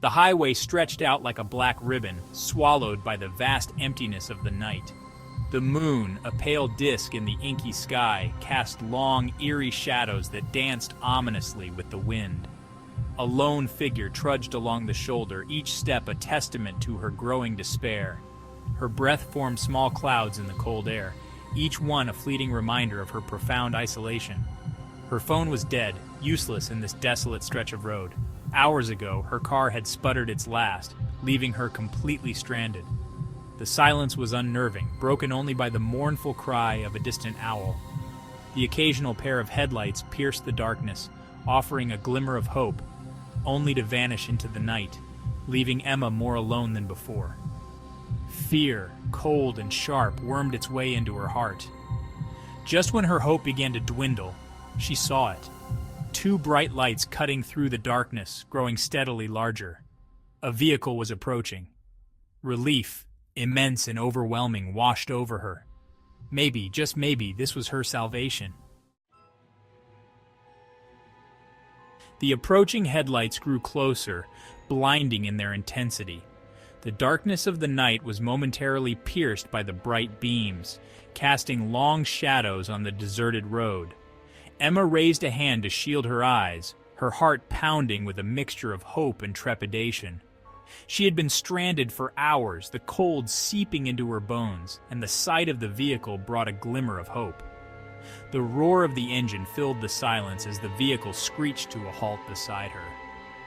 The highway stretched out like a black ribbon, swallowed by the vast emptiness of the night. The moon, a pale disk in the inky sky, cast long, eerie shadows that danced ominously with the wind. A lone figure trudged along the shoulder, each step a testament to her growing despair. Her breath formed small clouds in the cold air, each one a fleeting reminder of her profound isolation. Her phone was dead, useless in this desolate stretch of road. Hours ago, her car had sputtered its last, leaving her completely stranded. The silence was unnerving, broken only by the mournful cry of a distant owl. The occasional pair of headlights pierced the darkness, offering a glimmer of hope, only to vanish into the night, leaving Emma more alone than before. Fear, cold and sharp, wormed its way into her heart. Just when her hope began to dwindle, she saw it. Two bright lights cutting through the darkness, growing steadily larger. A vehicle was approaching. Relief, immense and overwhelming, washed over her. Maybe, just maybe, this was her salvation. The approaching headlights grew closer, blinding in their intensity. The darkness of the night was momentarily pierced by the bright beams, casting long shadows on the deserted road. Emma raised a hand to shield her eyes, her heart pounding with a mixture of hope and trepidation. She had been stranded for hours, the cold seeping into her bones, and the sight of the vehicle brought a glimmer of hope. The roar of the engine filled the silence as the vehicle screeched to a halt beside her.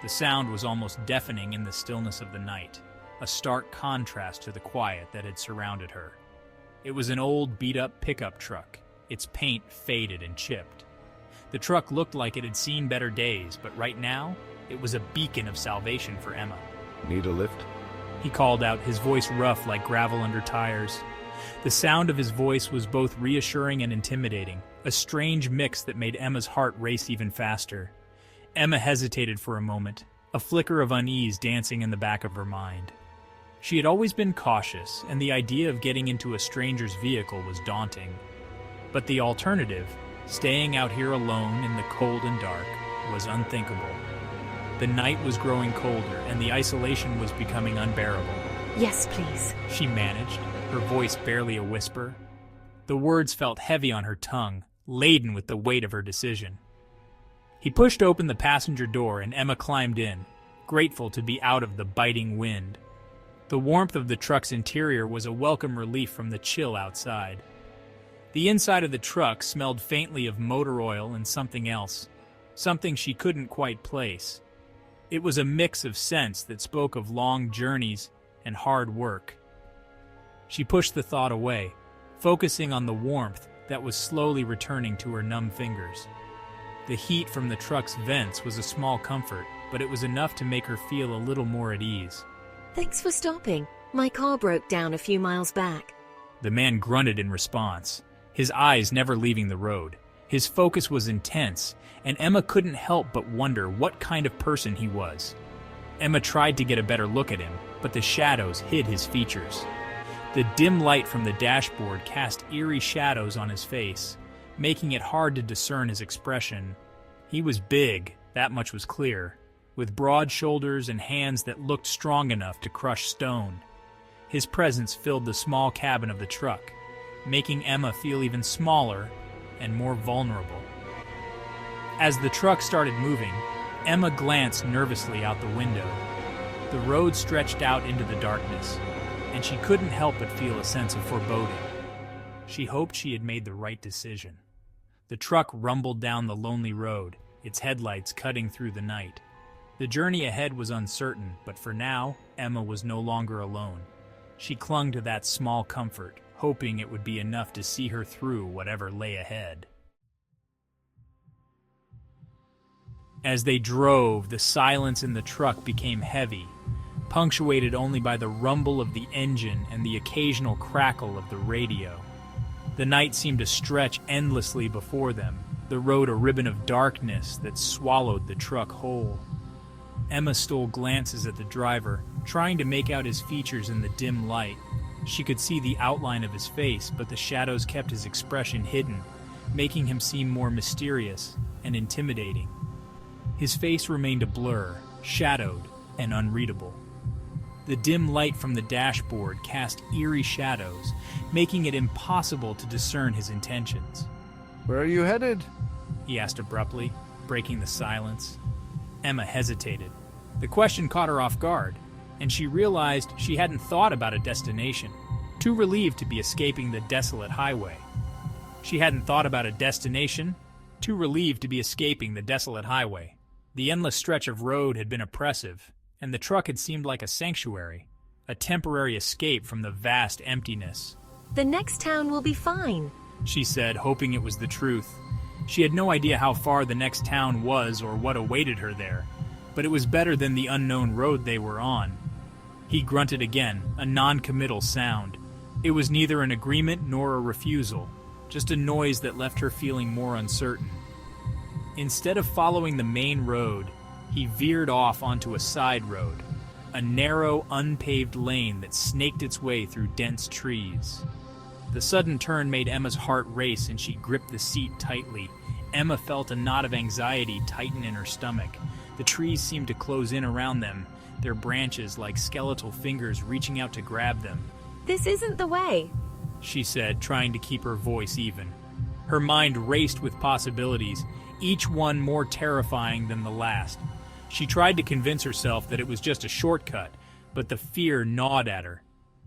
The sound was almost deafening in the stillness of the night, a stark contrast to the quiet that had surrounded her. It was an old, beat-up pickup truck, its paint faded and chipped. The truck looked like it had seen better days, but right now, it was a beacon of salvation for Emma. Need a lift? He called out, his voice rough like gravel under tires. The sound of his voice was both reassuring and intimidating, a strange mix that made Emma's heart race even faster. Emma hesitated for a moment, a flicker of unease dancing in the back of her mind. She had always been cautious, and the idea of getting into a stranger's vehicle was daunting. But the alternative, staying out here alone in the cold and dark, was unthinkable. The night was growing colder, and the isolation was becoming unbearable. Yes, please, she managed, her voice barely a whisper. The words felt heavy on her tongue, laden with the weight of her decision. He pushed open the passenger door and Emma climbed in, grateful to be out of the biting wind. The warmth of the truck's interior was a welcome relief from the chill outside. The inside of the truck smelled faintly of motor oil and something else, something she couldn't quite place. It was a mix of scents that spoke of long journeys and hard work. She pushed the thought away, focusing on the warmth that was slowly returning to her numb fingers. The heat from the truck's vents was a small comfort, but it was enough to make her feel a little more at ease. Thanks for stopping. My car broke down a few miles back. The man grunted in response, his eyes never leaving the road. His focus was intense, and Emma couldn't help but wonder what kind of person he was. Emma tried to get a better look at him, but the shadows hid his features. The dim light from the dashboard cast eerie shadows on his face, making it hard to discern his expression. He was big, that much was clear, with broad shoulders and hands that looked strong enough to crush stone. His presence filled the small cabin of the truck, making Emma feel even smaller and more vulnerable. As the truck started moving, Emma glanced nervously out the window. The road stretched out into the darkness, and she couldn't help but feel a sense of foreboding. She hoped she had made the right decision. The truck rumbled down the lonely road, its headlights cutting through the night. The journey ahead was uncertain, but for now, Emma was no longer alone. She clung to that small comfort, hoping it would be enough to see her through whatever lay ahead. As they drove, the silence in the truck became heavy, punctuated only by the rumble of the engine and the occasional crackle of the radio. The night seemed to stretch endlessly before them, the road a ribbon of darkness that swallowed the truck whole. Emma stole glances at the driver, trying to make out his features in the dim light. She could see the outline of his face, but the shadows kept his expression hidden, making him seem more mysterious and intimidating. His face remained a blur, shadowed, and unreadable. The dim light from the dashboard cast eerie shadows, making it impossible to discern his intentions. "Where are you headed?" he asked abruptly, breaking the silence. Emma hesitated. The question caught her off guard, and she realized she hadn't thought about a destination, too relieved to be escaping the desolate highway. She hadn't thought about a destination, too relieved to be escaping the desolate highway. The endless stretch of road had been oppressive, and the truck had seemed like a sanctuary, a temporary escape from the vast emptiness. The next town will be fine, she said, hoping it was the truth. She had no idea how far the next town was or what awaited her there, but it was better than the unknown road they were on. He grunted again, a non-committal sound. It was neither an agreement nor a refusal, just a noise that left her feeling more uncertain. Instead of following the main road, he veered off onto a side road, a narrow, unpaved lane that snaked its way through dense trees. The sudden turn made Emma's heart race and she gripped the seat tightly. Emma felt a knot of anxiety tighten in her stomach. The trees seemed to close in around them, their branches like skeletal fingers reaching out to grab them. This isn't the way, she said, trying to keep her voice even. Her mind raced with possibilities, each one more terrifying than the last. She tried to convince herself that it was just a shortcut, but the fear gnawed at her.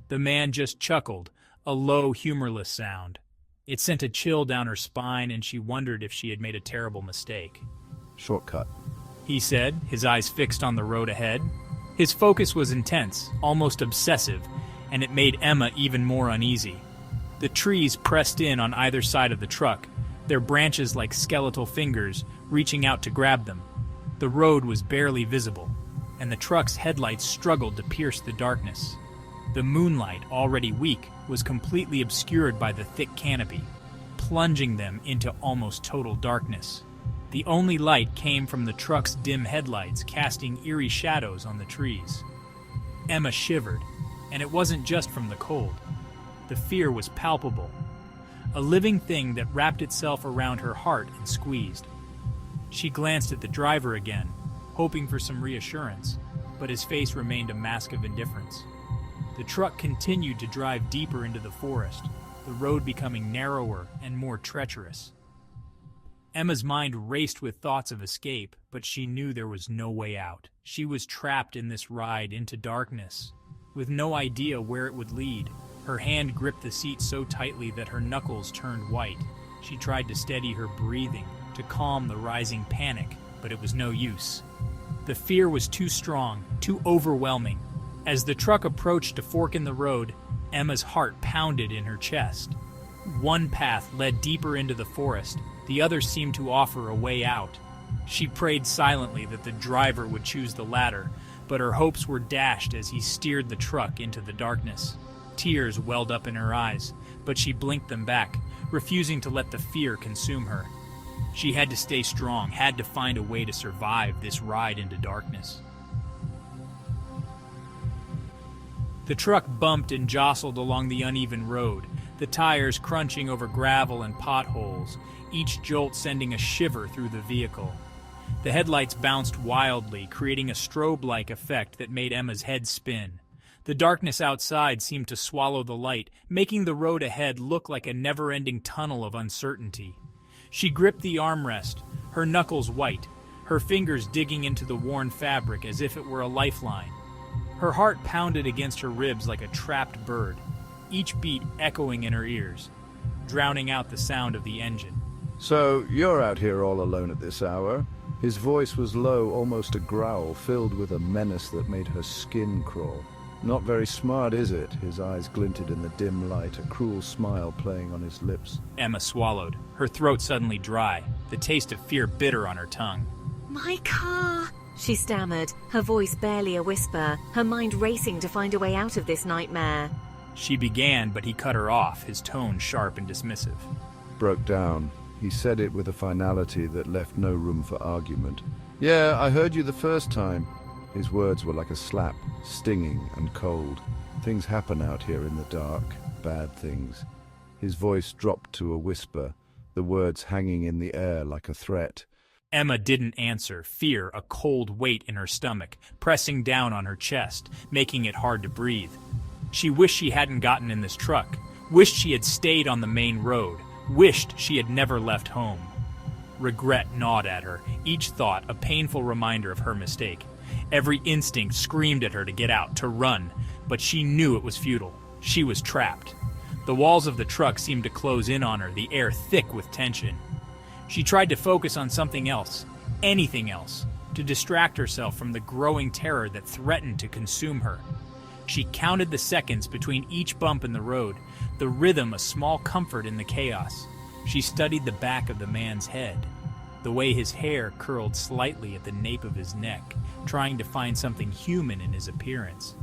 The man just chuckled, a low, humorless sound. It sent a chill down her spine, and she wondered if she had made a terrible mistake. "Shortcut," he said, his eyes fixed on the road ahead. His focus was intense, almost obsessive, and it made Emma even more uneasy. The trees pressed in on either side of the truck, their branches like skeletal fingers reaching out to grab them. The road was barely visible, and the truck's headlights struggled to pierce the darkness. The moonlight, already weak, was completely obscured by the thick canopy, plunging them into almost total darkness. The only light came from the truck's dim headlights, casting eerie shadows on the trees. Emma shivered, and it wasn't just from the cold. The fear was palpable, a living thing that wrapped itself around her heart and squeezed. She glanced at the driver again, hoping for some reassurance, but his face remained a mask of indifference. The truck continued to drive deeper into the forest, the road becoming narrower and more treacherous. Emma's mind raced with thoughts of escape, but she knew there was no way out. She was trapped in this ride into darkness, with no idea where it would lead. Her hand gripped the seat so tightly that her knuckles turned white. She tried to steady her breathing, to calm the rising panic, but it was no use. The fear was too strong, too overwhelming. As the truck approached a fork in the road, Emma's heart pounded in her chest. One path led deeper into the forest, the other seemed to offer a way out. She prayed silently that the driver would choose the latter, but her hopes were dashed as he steered the truck into the darkness. Tears welled up in her eyes, but she blinked them back, refusing to let the fear consume her. She had to stay strong, had to find a way to survive this ride into darkness. The truck bumped and jostled along the uneven road, the tires crunching over gravel and potholes, each jolt sending a shiver through the vehicle. The headlights bounced wildly, creating a strobe-like effect that made Emma's head spin. The darkness outside seemed to swallow the light, making the road ahead look like a never-ending tunnel of uncertainty. She gripped the armrest, her knuckles white, her fingers digging into the worn fabric as if it were a lifeline. Her heart pounded against her ribs like a trapped bird, each beat echoing in her ears, drowning out the sound of the engine. "So, you're out here all alone at this hour?" His voice was low, almost a growl, filled with a menace that made her skin crawl. "Not very smart, is it?" His eyes glinted in the dim light, a cruel smile playing on his lips. Emma swallowed, her throat suddenly dry, the taste of fear bitter on her tongue. My car, she stammered, her voice barely a whisper, her mind racing to find a way out of this nightmare. She began, but he cut her off, his tone sharp and dismissive. Broke down. He said it with a finality that left no room for argument. "Yeah, I heard you the first time." His words were like a slap, stinging and cold. "Things happen out here in the dark, bad things." His voice dropped to a whisper, the words hanging in the air like a threat. Emma didn't answer, fear a cold weight in her stomach, pressing down on her chest, making it hard to breathe. She wished she hadn't gotten in this truck, wished she had stayed on the main road, wished she had never left home. Regret gnawed at her, each thought a painful reminder of her mistake. Every instinct screamed at her to get out, to run, but she knew it was futile. She was trapped. The walls of the truck seemed to close in on her, the air thick with tension. She tried to focus on something else, anything else, to distract herself from the growing terror that threatened to consume her. She counted the seconds between each bump in the road, the rhythm a small comfort in the chaos. She studied the back of the man's head, the way his hair curled slightly at the nape of his neck, trying to find something human in his appearance.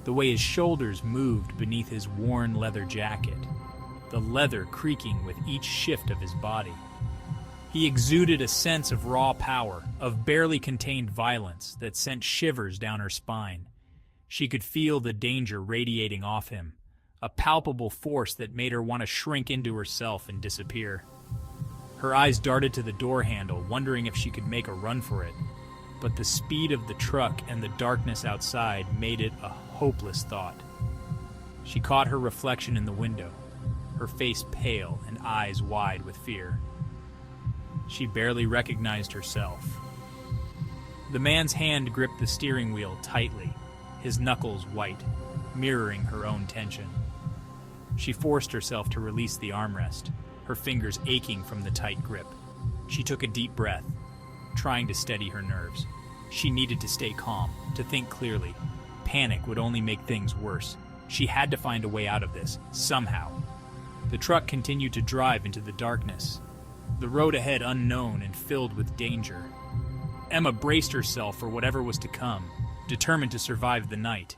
The way his shoulders moved beneath his worn leather jacket, the leather creaking with each shift of his body. He exuded a sense of raw power, of barely contained violence that sent shivers down her spine. She could feel the danger radiating off him, a palpable force that made her want to shrink into herself and disappear. Her eyes darted to the door handle, wondering if she could make a run for it, but the speed of the truck and the darkness outside made it a hopeless thought. She caught her reflection in the window, her face pale and eyes wide with fear. She barely recognized herself. The man's hand gripped the steering wheel tightly, his knuckles white, mirroring her own tension. She forced herself to release the armrest, her fingers aching from the tight grip. She took a deep breath, trying to steady her nerves. She needed to stay calm, to think clearly. Panic would only make things worse. She had to find a way out of this, somehow. The truck continued to drive into the darkness, the road ahead unknown and filled with danger. Emma braced herself for whatever was to come, determined to survive the night.